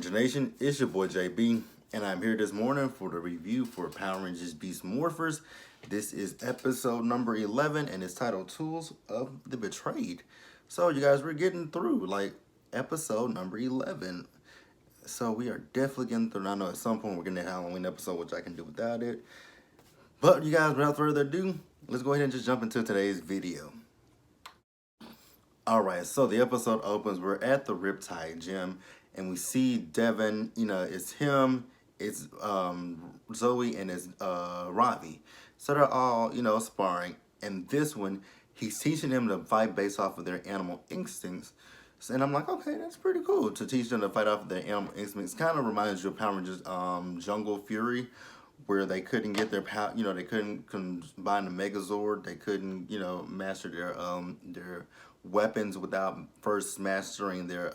Ranger Nation, it's your boy JB, and I'm here this morning for the review for Power Rangers Beast Morphers. This is episode number 11, and it's titled Tools of the Betrayed. So, you guys, we're getting through, like, episode number 11. So, we are definitely getting through. I know at some point we're getting a Halloween episode, which I can do without it. But, you guys, without further ado, let's go ahead and just jump into today's video. Alright, so the episode opens, we're at the Riptide Gym, and we see Devin, it's him, it's Zoe, and it's Ravi. So they're all, sparring, and this one, he's teaching them to fight based off of their animal instincts. And I'm like, okay, that's pretty cool to teach them to fight off of their animal instincts. Kind of reminds you of Power Rangers Jungle Fury, where they couldn't get their power, they couldn't combine the Megazord, they couldn't, master their weapons without first mastering their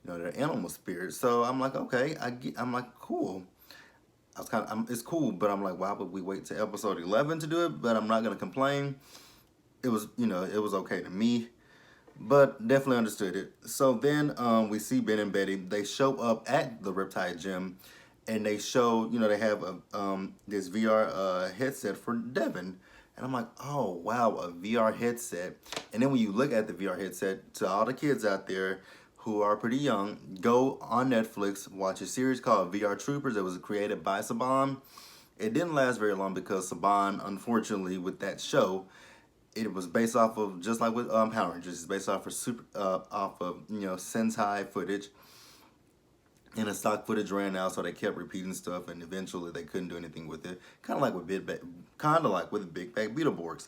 their animal spirit. So I'm like, okay, I'm like, cool. I was it's cool, but I'm like, why would we wait to episode 11 to do it? But I'm not gonna complain. It was, it was okay to me, but definitely understood it. So then we see Ben and Betty. They show up at the Riptide Gym, and they show, they have this VR headset for Devin. And I'm like, oh, wow, a VR headset. And then when you look at the VR headset, to all the kids out there who are pretty young, go on Netflix, watch a series called VR Troopers that was created by Saban. It didn't last very long because Saban, unfortunately, with that show, it was based off of, just like with Power Rangers, it's based off of Sentai footage. And the stock footage ran out, so they kept repeating stuff, and eventually they couldn't do anything with it. Kind of like with Big Bag Beetleborgs.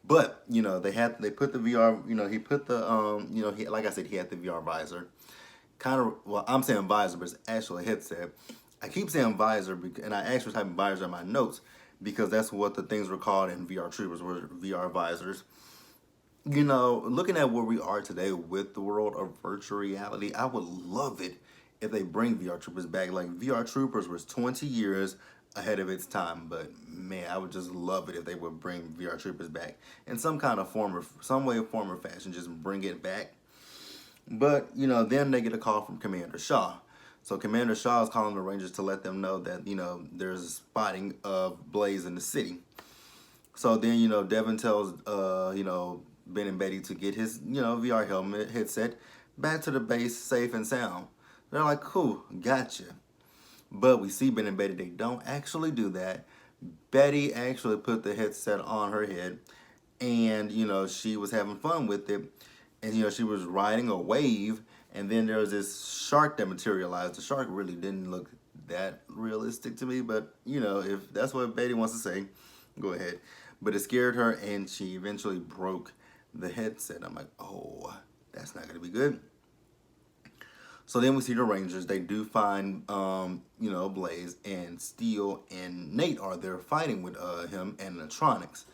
But they put the VR. He put the like I said, he had the VR visor. Well, I'm saying visor, but it's actually a headset. I keep saying visor, and I actually type visor in my notes because that's what the things were called in VR Troopers, were VR visors. Looking at where we are today with the world of virtual reality, I would love it if they bring VR Troopers back. Like, VR Troopers was 20 years ahead of its time, but man, I would just love it if they would bring VR Troopers back in some kind of some way, form, or fashion. Just bring it back. But then they get a call from Commander Shaw. So Commander Shaw is calling the Rangers to let them know that there's a spotting of Blaze in the city. So then Devin tells Ben and Betty to get his VR headset back to the base safe and sound. They're like, cool, gotcha. But we see Ben and Betty, they don't actually do that. Betty actually put the headset on her head, and she was having fun with it, and she was riding a wave, and then there was this shark that materialized. The shark really didn't look that realistic to me, but if that's what Betty wants to say, go ahead. But it scared her, and she eventually broke the headset. I'm like, oh, that's not gonna be good. So then we see the Rangers. They do find, Blaze, and Steel and Nate are there fighting with him and Electronics.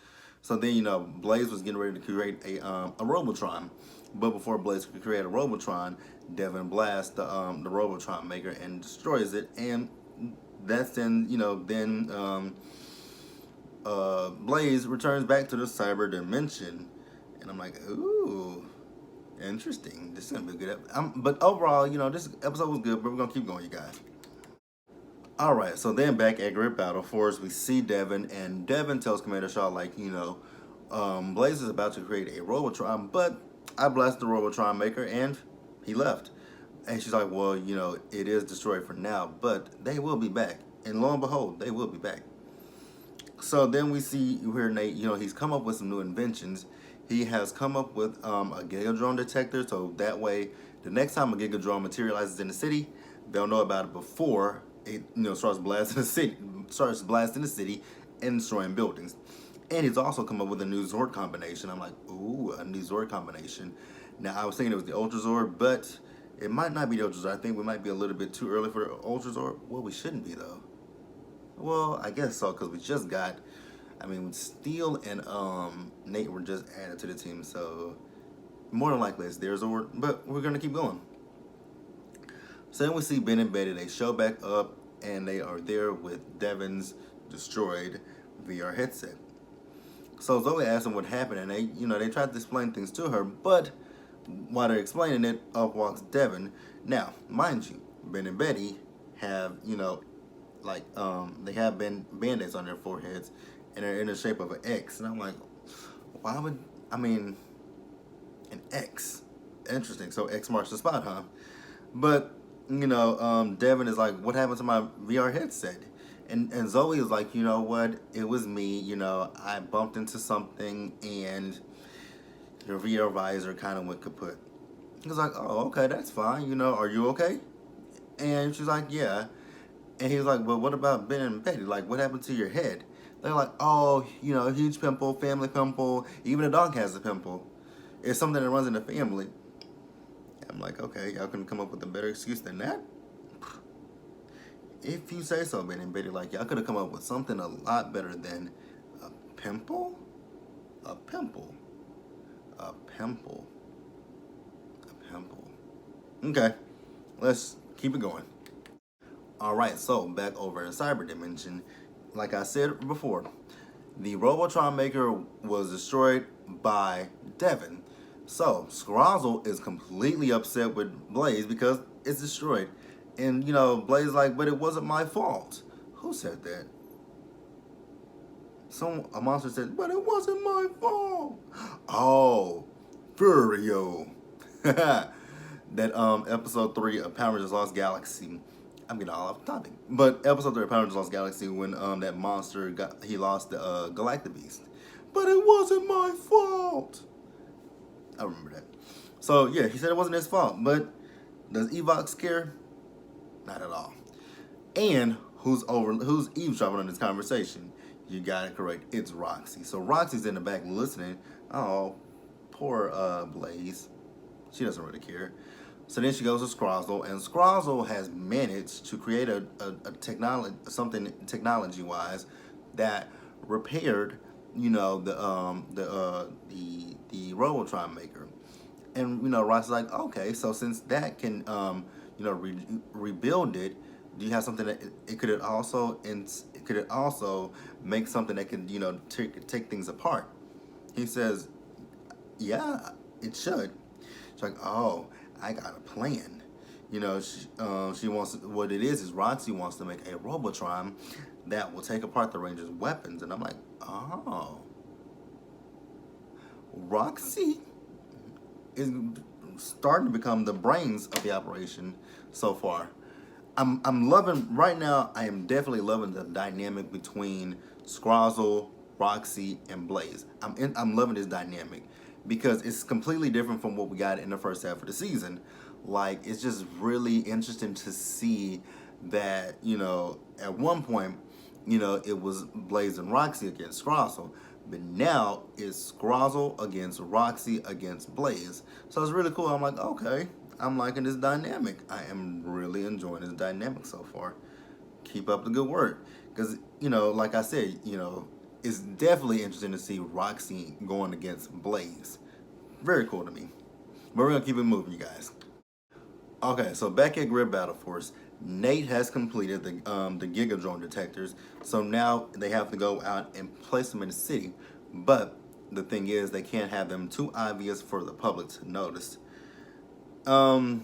So then, Blaze was getting ready to create a Robotron. But before Blaze could create a Robotron, Devin blasts the Robotron maker and destroys it. And that's then, Blaze returns back to the cyber dimension. And I'm like, ooh. Interesting. This is gonna be a good episode. But overall, this episode was good, but we're gonna keep going, you guys. Alright, so then back at Grid Battle Force, we see Devin, and Devin tells Commander Shaw, like, Blaze is about to create a Robotron, but I blasted the Robotron maker, and he left. And she's like, well, it is destroyed for now, but they will be back. And lo and behold, they will be back. So then we see where Nate, he's come up with some new inventions. He has come up with a Gigatron detector, so that way, the next time a Gigatron materializes in the city, they'll know about it before it, starts blasting the city and destroying buildings. And he's also come up with a new Zord combination. I'm like, ooh, a new Zord combination. Now, I was thinking it was the Ultra Zord, but it might not be the Ultra Zord. I think we might be a little bit too early for the Ultra Zord. Well, we shouldn't be, though. Well, I guess so, because we just got... Steel and Nate were just added to the team, so more than likely it's their Zord, but we're going to keep going. So then we see Ben and Betty. They show back up, and they are there with Devin's destroyed VR headset. So Zoe asks them what happened, and they tried to explain things to her, but while they're explaining it, up walks Devin. Now, mind you, Ben and Betty have, like they have band-aids on their foreheads, and they're in the shape of an X. And I'm like, why would I mean an X? Interesting. So X marks the spot, huh? But Devin is like, what happened to my VR headset? And Zoe is like, you know what? It was me. I bumped into something, and your VR visor kind of went kaput. He was like, oh, okay, that's fine. Are you okay? And she's like, yeah. And he was like, well, what about Ben and Betty? Like, what happened to your head? They're like, oh, huge pimple, family pimple. Even a dog has a pimple. It's something that runs in the family. I'm like, okay, y'all couldn't come up with a better excuse than that? If you say so, Ben and Betty, like, y'all could have come up with something a lot better than a pimple? A pimple. A pimple. A pimple. Okay, let's keep it going. Alright, so back over in Cyber Dimension. Like I said before, the Robotron Maker was destroyed by Devin. So, Scrozzle is completely upset with Blaze because it's destroyed. And, Blaze is like, but it wasn't my fault. Who said that? A monster said, but it wasn't my fault. Oh, Furio. That episode 3 of Power Rangers Lost Galaxy. I'm getting all off topic. But episode 3 of Power Rangers Lost Galaxy, when that monster he lost the Galactic Beast. But it wasn't my fault. I remember that. So yeah, he said it wasn't his fault. But does Evox care? Not at all. And who's eavesdropping on this conversation? You got it correct. It's Roxy. So Roxy's in the back listening. Oh, poor Blaze. She doesn't really care. So then she goes to Scrozzle, and Scrozzle has managed to create a technology-wise that repaired, the Robotron Maker. And Roxy's like, okay, so since that can rebuild it, do you have something that could it also make something that can take things apart? He says, yeah, it should. She's like, oh, I got a plan. She wants what it is Roxy wants to make a Robotron that will take apart the Rangers' weapons, and I'm like, oh, Roxy is starting to become the brains of the operation so far. I'm loving right now. I am definitely loving the dynamic between Scrozzle, Roxy, and Blaze. I'm loving this dynamic because it's completely different from what we got in the first half of the season. Like, it's just really interesting to see that at one point it was Blaze and Roxy against Scrozzle, but now it's Scrozzle against Roxy against Blaze. So it's really cool. I'm like, okay, I'm liking this dynamic. I am really enjoying this dynamic so far. Keep up the good work. Because, like I said, it's definitely interesting to see Roxy going against Blaze. Very cool to me. But we're going to keep it moving, you guys. Okay, so back at Grid Battle Force, Nate has completed the Gigatron detectors. So now they have to go out and place them in the city. But the thing is, they can't have them too obvious for the public to notice. So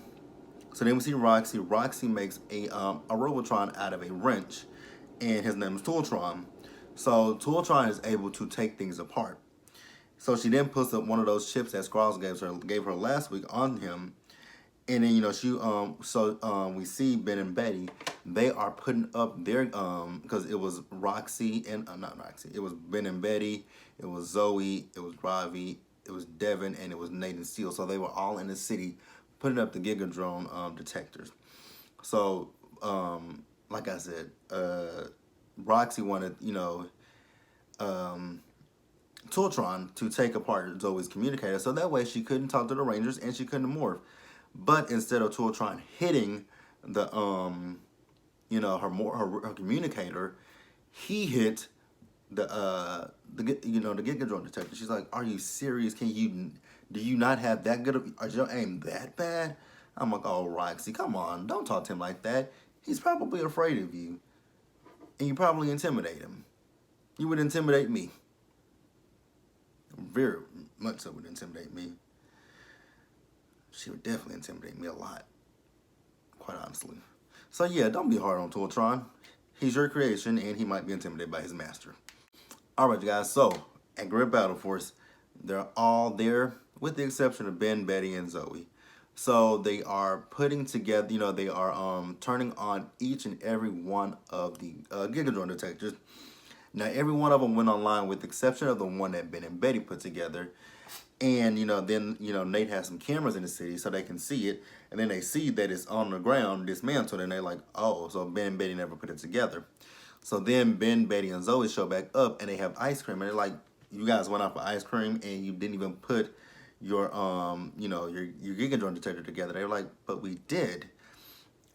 then we see Roxy. Roxy makes a Robotron out of a wrench, and his name is Tooltron. So Tooltron is able to take things apart. So she then puts up one of those chips that Scrolls gave her last week on him, and then we see Ben and Betty. They are putting up their because it was Roxy and not Roxy. It was Ben and Betty. It was Zoe. It was Ravi. It was Devin, and it was Nathan Steele. So they were all in the city putting up the Gigatron detectors. So, like I said, Roxy wanted, Tooltron to take apart Zoe's communicator, so that way she couldn't talk to the Rangers and she couldn't morph. But instead of Tooltron hitting the, her communicator, he hit the Gigatron detector. She's like, "Are you serious? Do you not have that good? Is your aim that bad?" I'm like, "Oh, Roxy, come on, don't talk to him like that. He's probably afraid of you, and you probably intimidate him. You would intimidate me. Very much so would intimidate me. She would definitely intimidate me a lot, quite honestly. So yeah, don't be hard on Tooltron. He's your creation, and he might be intimidated by his master. All right, you guys. So at Grid Battle Force, they're all there with the exception of Ben, Betty, and Zoe. So they are putting together, they are turning on each and every one of the Gigatron detectors. Now every one of them went online with the exception of the one that Ben and Betty put together. And then Nate has some cameras in the city so they can see it, and then they see that it's on the ground dismantled, and they're like, oh, so Ben and Betty never put it together. So then Ben, Betty, and Zoe show back up, and they have ice cream, and they're like, you guys went out for ice cream, and you didn't even put your your Gigadron detector together. They were like, but we did.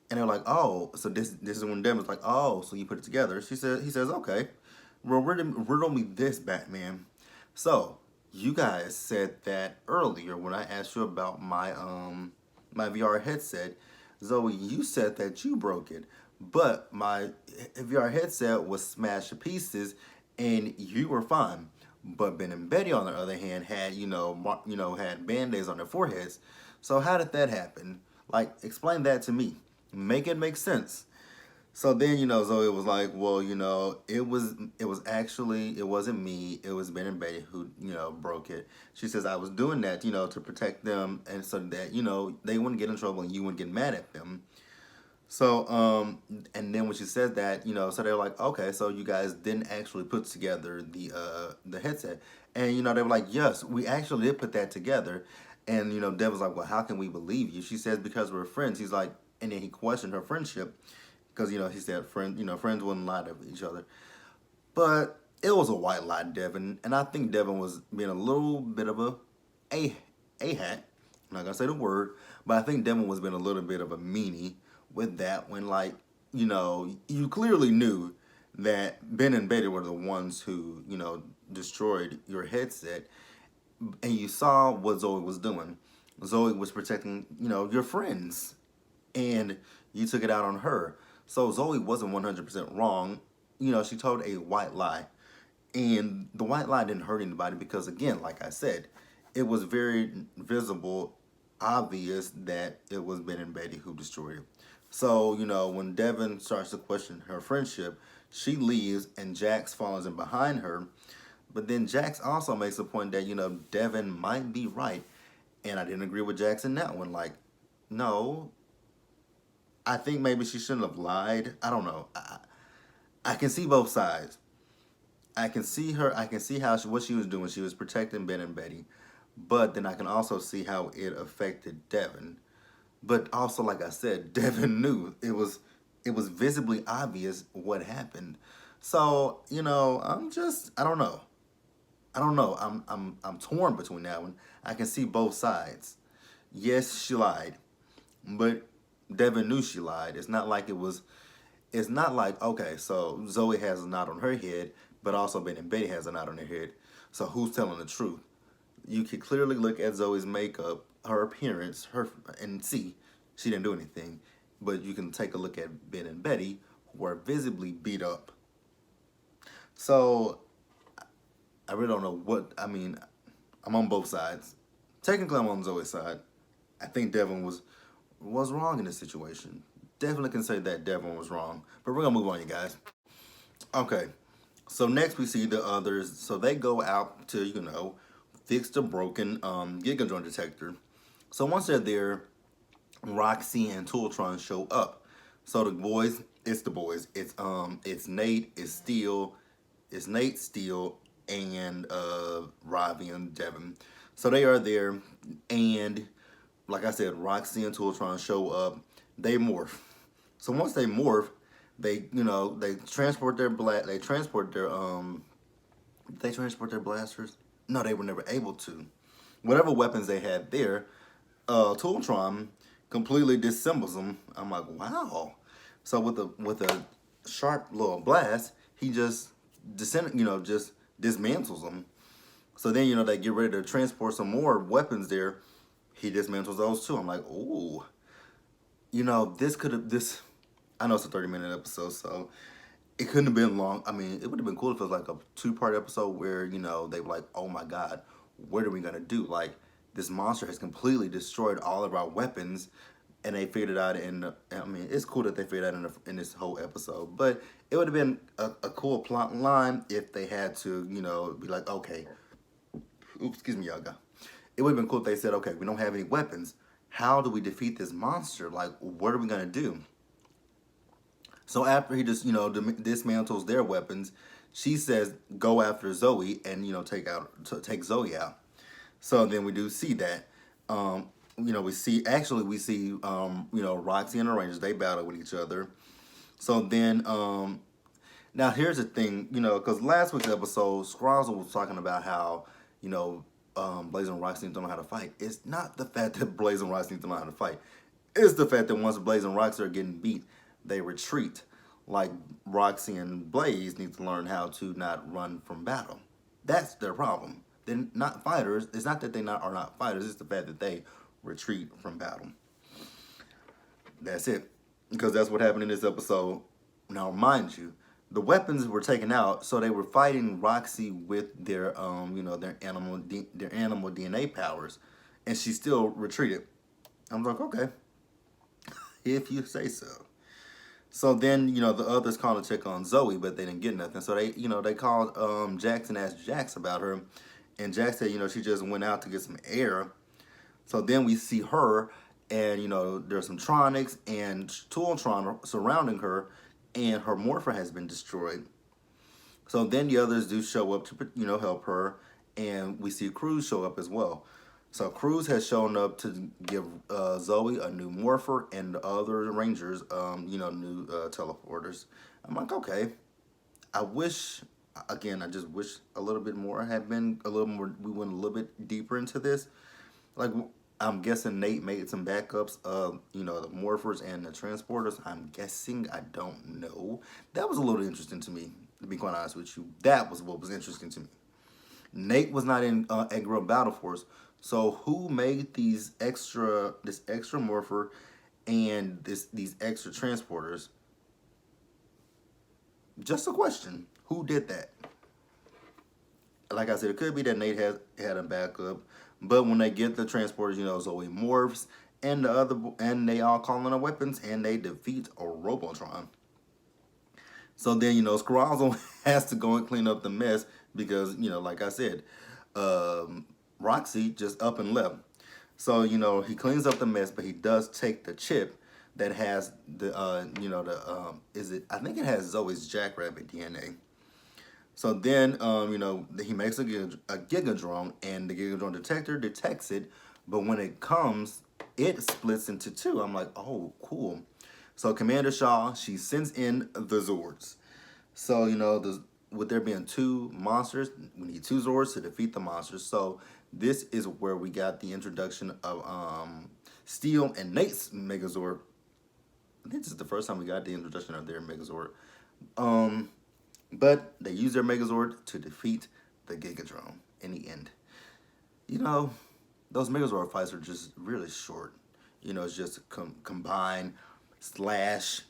And they're like, oh, so this is when Devin's like, oh, so you put it together. He says, okay, well, riddle me this, Batman. So you guys said that earlier when I asked you about my VR headset. Zoe, you said that you broke it, but my VR headset was smashed to pieces, and you were fine. But Ben and Betty, on the other hand, had had band-aids on their foreheads. So how did that happen? Like, explain that to me. Make it make sense. So then, Zoe was like, well, it was actually, it wasn't me. It was Ben and Betty who, broke it. She says, I was doing that, to protect them and so that, they wouldn't get in trouble and you wouldn't get mad at them. So, and then when she said that, so they're like, okay, so you guys didn't actually put together the headset. And, they were like, yes, we actually did put that together. And, Dev was like, well, how can we believe you? She says, because we're friends. He's like, and then he questioned her friendship. Because, he said friends wouldn't lie to each other. But it was a white lie, Devin. And I think Devin was being a little bit of a-hat. I'm not going to say the word. But I think Devin was being a little bit of a meanie with that when, like, you clearly knew that Ben and Betty were the ones who, destroyed your headset. And you saw what Zoe was doing. Zoe was protecting, your friends. And you took it out on her. So Zoe wasn't 100% wrong. She told a white lie. And the white lie didn't hurt anybody because, again, like I said, it was very visible, obvious that it was Ben and Betty who destroyed it. So, when Devin starts to question her friendship, she leaves and Jax follows in behind her. But then Jax also makes the point that, Devin might be right. And I didn't agree with Jax in that one. Like, no, I think maybe she shouldn't have lied. I don't know. I can see both sides. I can see her. I can see what she was doing. She was protecting Ben and Betty. But then I can also see how it affected Devin. But also, like I said, Devin knew it was visibly obvious what happened. So, I don't know. I'm torn between that one. I can see both sides. Yes, she lied. But Devin knew she lied. It's not like okay, so Zoe has a knot on her head, but also Ben and Betty has a knot on their head. So who's telling the truth? You can clearly look at Zoe's makeup, her appearance, and see she didn't do anything. But you can take a look at Ben and Betty, who are visibly beat up. So I really don't know I'm on both sides. Technically, I'm on Zoe's side. I think Devin was wrong in this situation. Definitely can say that Devin was wrong. But we're going to move on, you guys. Okay. So next we see the others. So they go out to, fix the broken Gigatron detector. So once they're there, Roxy and Tooltron show up. So the boys. It's Nate, it's Nate, Steele, and Ravi and Devin. So they are there, and like I said, Roxy and Tooltron show up. They morph. So once they morph, they transport their blasters. No, they were never able to. Whatever weapons they had there, Tooltron completely disassembles them. I'm like, wow. So with a sharp little blast, he just just dismantles them. So then they get ready to transport some more weapons there. He dismantles those too. I'm like, ooh. This I know it's a 30-minute episode, so it couldn't have been long. I mean, it would have been cool if it was like a 2-part episode where, they were like, oh my God, what are we going to do? Like, this monster has completely destroyed all of our weapons. and they figured it out I mean, it's cool that they figured it out in this whole episode, but it would have been a cool plot line if they had to, be like, okay, oops, excuse me, y'all. It would have been cool if they said, okay, we don't have any weapons. How do we defeat this monster? Like, what are we gonna do? So after he just, dismantles their weapons, she says, go after Zoe and, take Zoe out. So then we do see that. We see, Roxy and the Rangers, they battle with each other. So then, now here's the thing, because last week's episode, Scrozzle was talking about how, Blaze and Roxy don't know how to fight. It's not the fact that Blaze and Roxy don't know how to fight. It's the fact that once Blaze and Roxy are getting beat, they retreat. Like Roxy and Blaze need to learn how to not run from battle. That's their problem. They're not fighters. It's not that they are not fighters. It's the fact that they retreat from battle. That's it. Because that's what happened in this episode. Now, mind you, the weapons were taken out, so they were fighting Roxy with their, their animal DNA powers, and she still retreated. I'm like, okay, if you say so. So then, the others called to check on Zoe, but they didn't get nothing. So they called Jax and asked Jax about her. And Jax said, she just went out to get some air. So then we see her, and, there's some Tronics and Tooltron surrounding her, and her Morpher has been destroyed. So then the others do show up to, help her, and we see Cruz show up as well. So Cruz has shown up to give Zoe a new Morpher and the other Rangers, new teleporters. I'm like, okay. I just wish a little bit more had been, we went a little bit deeper into this. Like, I'm guessing Nate made some backups of, the Morphers and the transporters. I'm guessing, I don't know. That was a little interesting to me, to be quite honest with you. That was what was interesting to me. Nate was not in Egg Girl Battle Force. So who made this extra Morpher and these extra transporters? Just a question. Who did that? Like I said, it could be that Nate had a backup, but when they get the transporters, Zoe morphs and they all call on the weapons and they defeat a Robotron. So then, Scrozzle has to go and clean up the mess because, like I said, Roxy just up and left. So, he cleans up the mess, but he does take the chip that has I think it has Zoe's Jackrabbit DNA. So then, he makes a Gigatron, and the Gigatron detector detects it, but when it comes, it splits into two. I'm like, oh, cool. So Commander Shaw, she sends in the Zords. So, with there being two monsters, we need two Zords to defeat the monsters. So this is where we got the introduction of Steel and Nate's Megazord. I think this is the first time we got the introduction of their Megazord. But they use their Megazord to defeat the Gigatron in the end. Those Megazord fights are just really short. It's just combine, slash,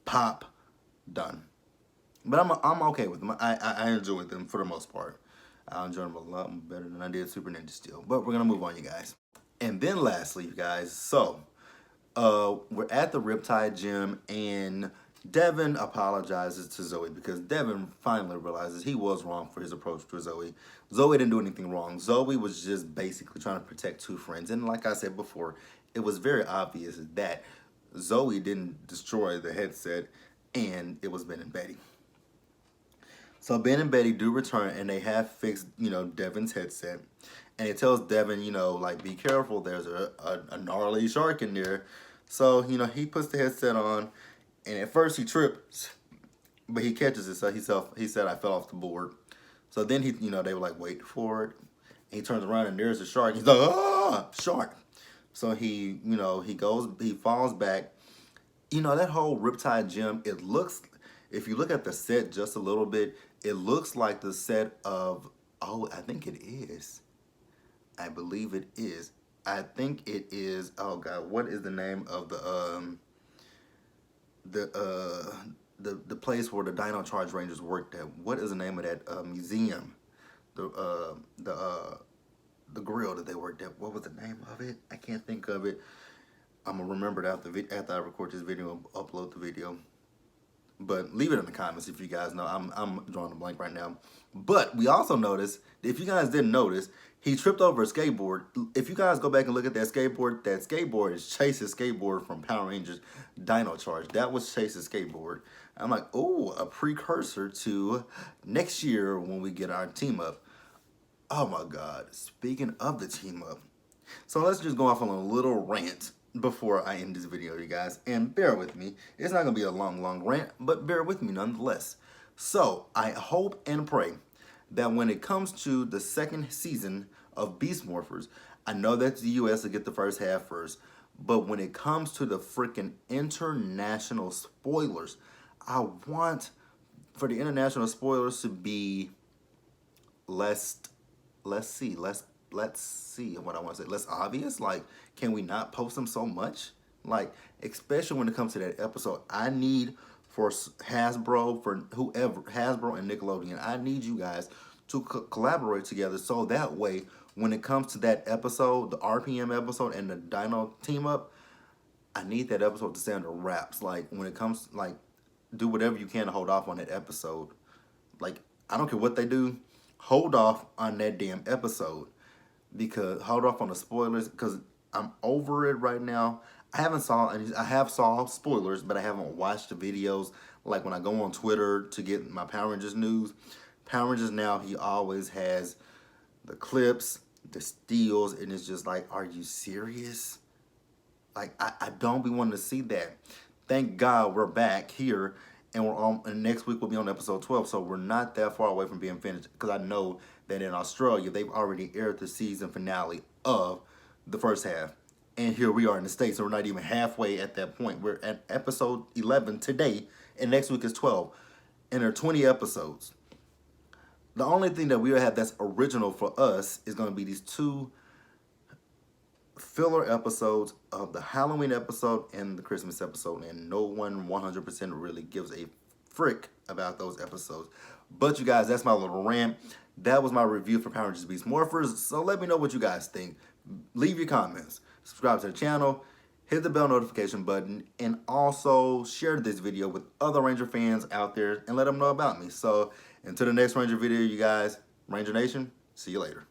pop, done. But I'm okay with them. I enjoy them for the most part. I enjoy them a lot better than I did Super Ninja Steel. But we're going to move on, you guys. And then lastly, you guys, so we're at the Riptide Gym, and Devin apologizes to Zoe because Devin finally realizes he was wrong for his approach to Zoe. Zoe didn't do anything wrong. Zoe was just basically trying to protect two friends. And like I said before, it was very obvious that Zoe didn't destroy the headset, and it was Ben and Betty. So Ben and Betty do return, and they have fixed, Devin's headset. And it tells Devin, be careful, there's a gnarly shark in there. So, he puts the headset on, and at first he trips, but he catches it. So he said, I fell off the board. So then they were like, wait for it. And he turns around, and there's a shark. He's like, shark. So he falls back. That whole Riptide Gym, it looks, if you look at the set just a little bit, it looks like the set of, I think it is. I believe it is. I think it is, oh God, what is the name of the place where the Dino Charge Rangers worked at? What is the name of that museum? The grill that they worked at. What was the name of it? I can't think of it. I'm gonna remember it after I record this video and upload the video. But leave it in the comments if you guys know. I'm drawing a blank right now. But we also noticed, if you guys didn't notice, he tripped over a skateboard. If you guys go back and look at that skateboard is Chase's skateboard from Power Rangers Dino Charge. That was Chase's skateboard. I'm like, oh, a precursor to next year when we get our team up. Oh my God, speaking of the team up. So let's just go off on a little rant before I end this video, you guys. And bear with me. It's not going to be a long rant, but bear with me nonetheless. So I hope and pray that when it comes to the second season of Beast Morphers, I know that the US will get the first half first, but when it comes to the freaking international spoilers, I want for the international spoilers to be let's see what I want to say. Less obvious. Like, can we not post them so much? Like, especially when it comes to that episode, I need for Hasbro, for whoever, Hasbro and Nickelodeon, I need you guys to collaborate together so that way, when it comes to that episode, the RPM episode and the Dino team up, I need that episode to stay under wraps. Like, when it comes, like, do whatever you can to hold off on that episode. Like, I don't care what they do, hold off on that damn episode. Because hold off on the spoilers, because I'm over it right now. I have saw spoilers, but I haven't watched the videos. Like when I go on Twitter to get my Power Rangers news, Power Rangers now, he always has the clips, the steals, and it's just like, are you serious? Like, I don't be wanting to see that. Thank God we're back here, and and next week we'll be on episode 12, so we're not that far away from being finished, because I know that in Australia, they've already aired the season finale of the first half. And here we are in the States, so we're not even halfway at that point. We're at episode 11 today, and next week is 12. And there are 20 episodes. The only thing that we'll have that's original for us is going to be these 2 filler episodes of the Halloween episode and the Christmas episode. And no one 100% really gives a frick about those episodes. But you guys, that's my little rant. That was my review for Power Rangers Beast Morphers. So let me know what you guys think. Leave your comments. Subscribe to the channel. Hit the bell notification button. And also share this video with other Ranger fans out there and let them know about me. So until the next Ranger video, you guys, Ranger Nation, see you later.